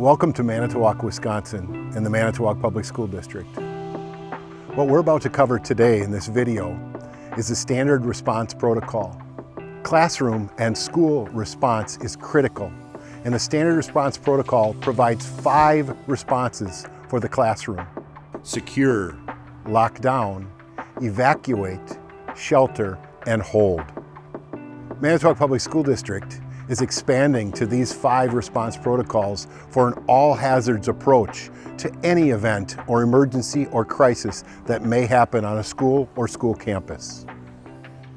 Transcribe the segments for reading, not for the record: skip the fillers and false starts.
Welcome to Manitowoc, Wisconsin and the Manitowoc Public School District. What we're about to cover today in this video is the standard response protocol. Classroom and school response is critical, and the standard response protocol provides 5 responses for the classroom: secure, lock down, evacuate, shelter, and hold. Manitowoc Public School District is expanding to these 5 response protocols for an all-hazards approach to any event or emergency or crisis that may happen on a school or school campus.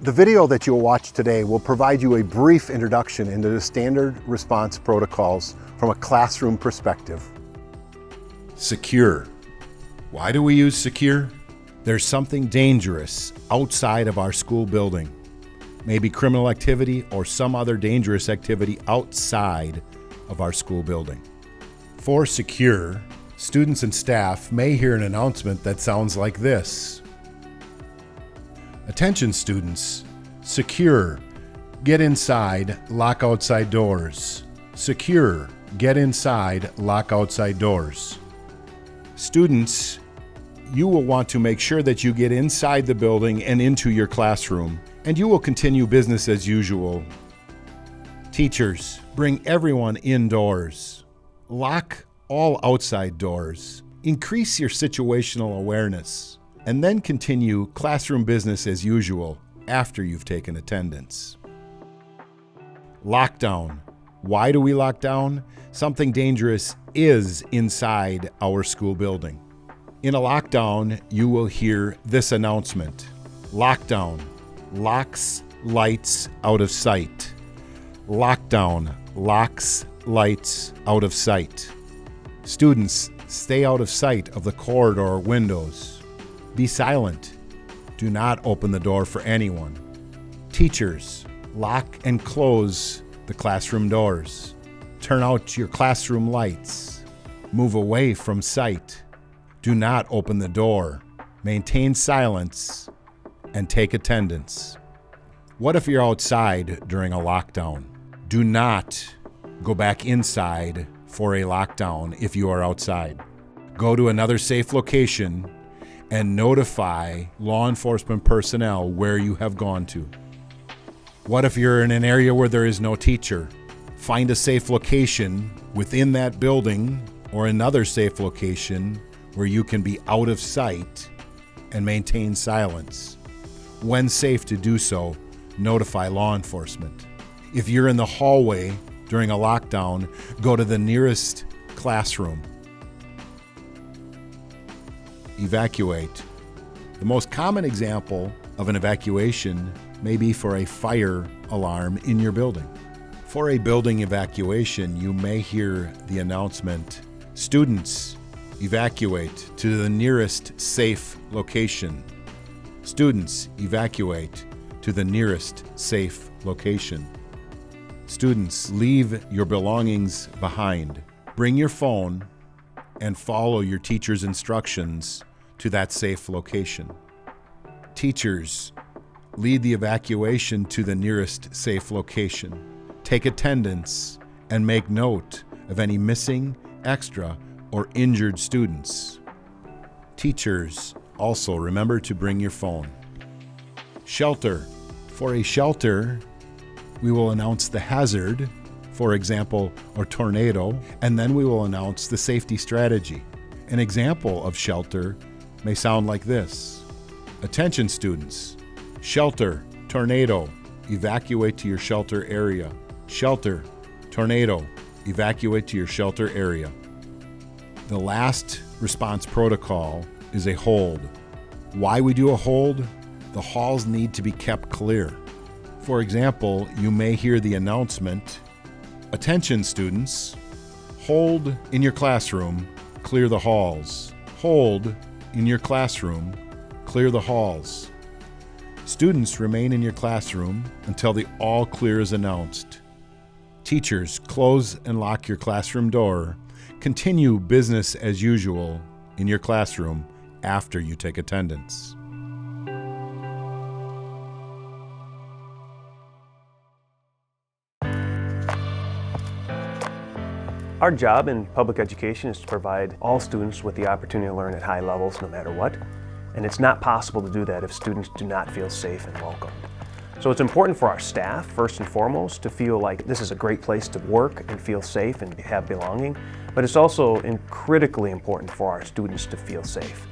The video that you'll watch today will provide you a brief introduction into the standard response protocols from a classroom perspective. Secure. Why do we use secure? There's something dangerous outside of our school building. Maybe criminal activity or some other dangerous activity outside of our school building. For secure, students and staff may hear an announcement that sounds like this. Attention students, secure, get inside, lock outside doors. Secure, get inside, lock outside doors. Students, you will want to make sure that you get inside the building and into your classroom, and you will continue business as usual. Teachers, bring everyone indoors. Lock all outside doors. Increase your situational awareness, and then continue classroom business as usual after you've taken attendance. Lockdown. Why do we lock down? Something dangerous is inside our school building. In a lockdown, you will hear this announcement. Lockdown. Locks, lights, out of sight. Lockdown. Locks, lights, out of sight. Students, stay out of sight of the corridor or windows. Be silent. Do not open the door for anyone. Teachers, lock and close the classroom doors. Turn out your classroom lights. Move away from sight. Do not open the door. Maintain silence and take attendance. What if you're outside during a lockdown? Do not go back inside for a lockdown if you are outside. Go to another safe location and notify law enforcement personnel where you have gone to. What if you're in an area where there is no teacher? Find a safe location within that building or another safe location where you can be out of sight and maintain silence. When safe to do so, notify law enforcement. If you're in the hallway during a lockdown, go to the nearest classroom. Evacuate. The most common example of an evacuation may be for a fire alarm in your building. For a building evacuation, you may hear the announcement, students, evacuate to the nearest safe location. Students, evacuate to the nearest safe location. Students, leave your belongings behind. Bring your phone and follow your teacher's instructions to that safe location. Teachers, lead the evacuation to the nearest safe location. Take attendance and make note of any missing, extra, or injured students. Teachers, also remember to bring your phone. Shelter. For a shelter, we will announce the hazard, for example, a tornado, and then we will announce the safety strategy. An example of shelter may sound like this. Attention students, shelter, tornado, evacuate to your shelter area. Shelter, tornado, evacuate to your shelter area. The last response protocol is a hold. Why we do a hold? The halls need to be kept clear. For example, you may hear the announcement, attention students, hold in your classroom, clear the halls. Hold in your classroom, clear the halls. Students remain in your classroom until the all clear is announced. Teachers, close and lock your classroom door. Continue business as usual in your classroom after you take attendance. Our job in public education is to provide all students with the opportunity to learn at high levels no matter what. And it's not possible to do that if students do not feel safe and welcomed. So it's important for our staff, first and foremost, to feel like this is a great place to work and feel safe and have belonging. But it's also critically important for our students to feel safe.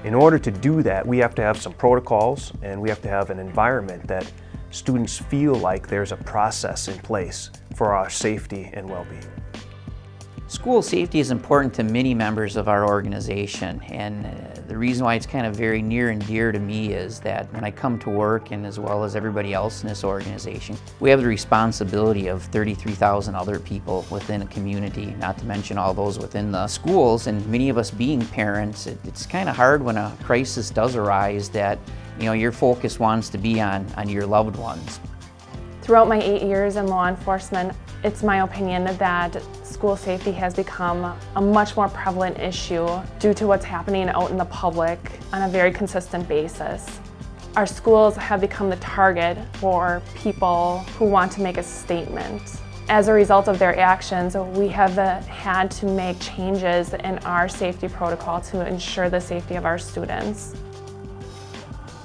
In order to do that, we have to have some protocols and we have to have an environment that students feel like there's a process in place for our safety and well-being. School safety is important to many members of our organization, and the reason why it's kind of very near and dear to me is that when I come to work, and as well as everybody else in this organization, we have the responsibility of 33,000 other people within a community, not to mention all those within the schools, and many of us being parents, it's kind of hard when a crisis does arise that your focus wants to be on your loved ones. Throughout my 8 years in law enforcement, it's my opinion that school safety has become a much more prevalent issue due to what's happening out in the public on a very consistent basis. Our schools have become the target for people who want to make a statement. As a result of their actions, we have had to make changes in our safety protocol to ensure the safety of our students.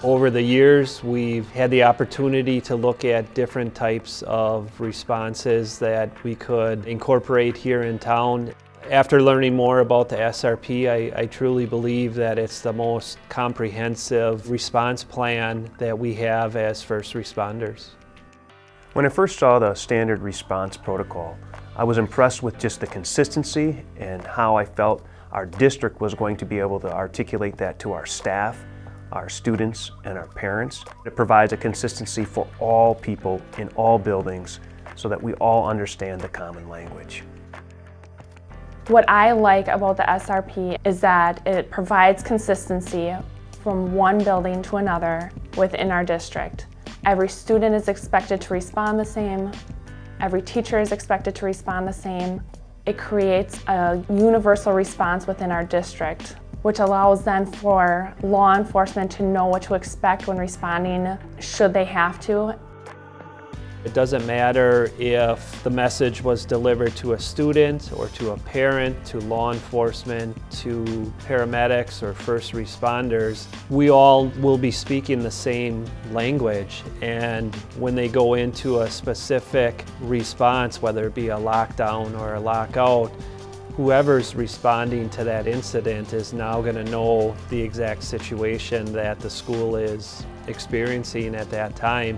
Over the years, we've had the opportunity to look at different types of responses that we could incorporate here in town. After learning more about the SRP, I truly believe that it's the most comprehensive response plan that we have as first responders. When I first saw the standard response protocol, I was impressed with just the consistency and how I felt our district was going to be able to articulate that to our staff, our students, and our parents. It provides a consistency for all people in all buildings so that we all understand the common language. What I like about the SRP is that it provides consistency from one building to another within our district. Every student is expected to respond the same. Every teacher is expected to respond the same. It creates a universal response within our district, which allows then for law enforcement to know what to expect when responding should they have to. It doesn't matter if the message was delivered to a student or to a parent, to law enforcement, to paramedics or first responders. We all will be speaking the same language, and when they go into a specific response, whether it be a lockdown or a lockout, whoever's responding to that incident is now going to know the exact situation that the school is experiencing at that time,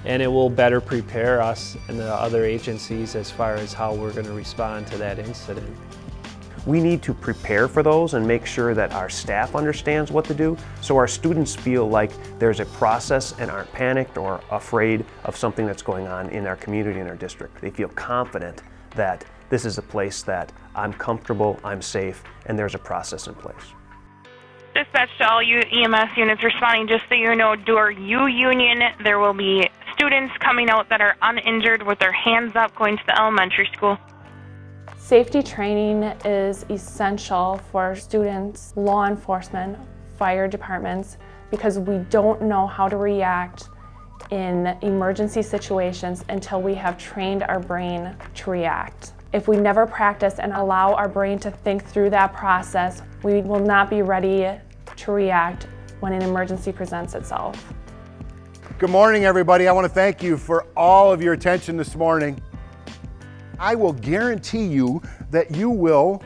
and it will better prepare us and the other agencies as far as how we're going to respond to that incident. We need to prepare for those and make sure that our staff understands what to do so our students feel like there's a process and aren't panicked or afraid of something that's going on in our community and our district. They feel confident that this is a place that I'm comfortable, I'm safe, and there's a process in place. Dispatch to all EMS units responding, just so you know, door U Union, there will be students coming out that are uninjured with their hands up going to the elementary school. Safety training is essential for students, law enforcement, fire departments, because we don't know how to react in emergency situations until we have trained our brain to react. If we never practice and allow our brain to think through that process, we will not be ready to react when an emergency presents itself. Good morning, everybody. I want to thank you for all of your attention this morning. I will guarantee you that you will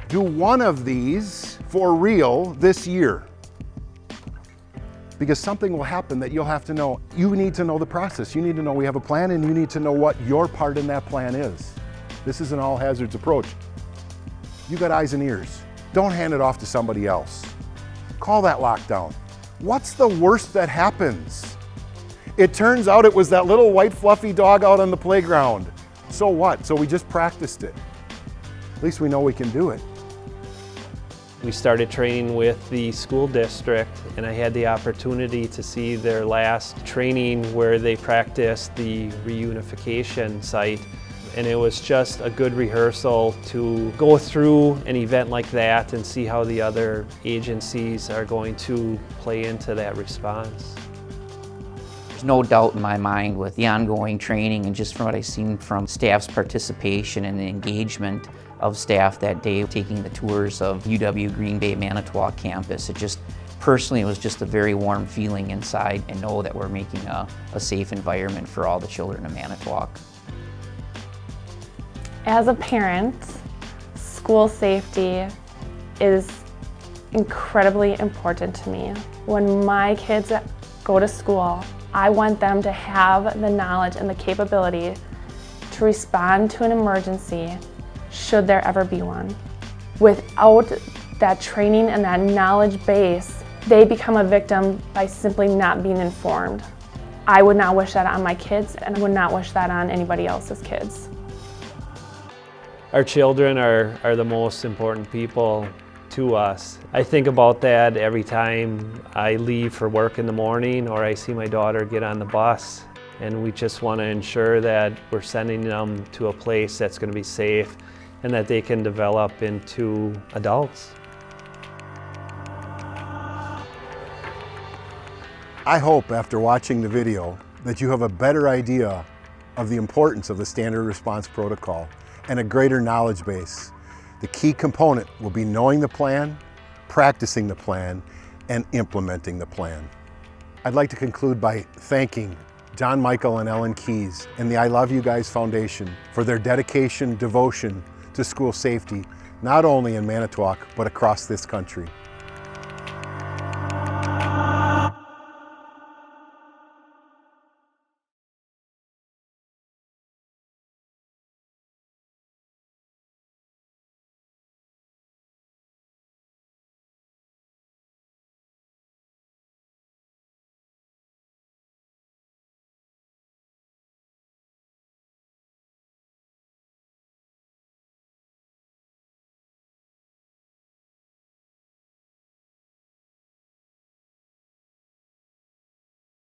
do one of these for real this year, because something will happen that you'll have to know. You need to know the process. You need to know we have a plan, and you need to know what your part in that plan is. This is an all hazards approach. You got eyes and ears. Don't hand it off to somebody else. Call that lockdown. What's the worst that happens? It turns out it was that little white fluffy dog out on the playground. So what? So we just practiced it. At least we know we can do it. We started training with the school district, and I had the opportunity to see their last training where they practiced the reunification site. And it was just a good rehearsal to go through an event like that and see how the other agencies are going to play into that response. There's no doubt in my mind with the ongoing training and just from what I've seen from staff's participation and engagement of staff that day taking the tours of UW Green Bay Manitowoc campus. Personally, it was just a very warm feeling inside, and know that we're making a safe environment for all the children of Manitowoc. As a parent, school safety is incredibly important to me. When my kids go to school, I want them to have the knowledge and the capability to respond to an emergency should there ever be one. Without that training and that knowledge base, they become a victim by simply not being informed. I would not wish that on my kids, and I would not wish that on anybody else's kids. Our children are the most important people to us. I think about that every time I leave for work in the morning or I see my daughter get on the bus, and we just want to ensure that we're sending them to a place that's going to be safe and that they can develop into adults. I hope after watching the video that you have a better idea of the importance of the standard response protocol and a greater knowledge base. The key component will be knowing the plan, practicing the plan, and implementing the plan. I'd like to conclude by thanking John Michael and Ellen Keys and the I Love You Guys Foundation for their dedication, devotion to school safety, not only in Manitowoc, but across this country.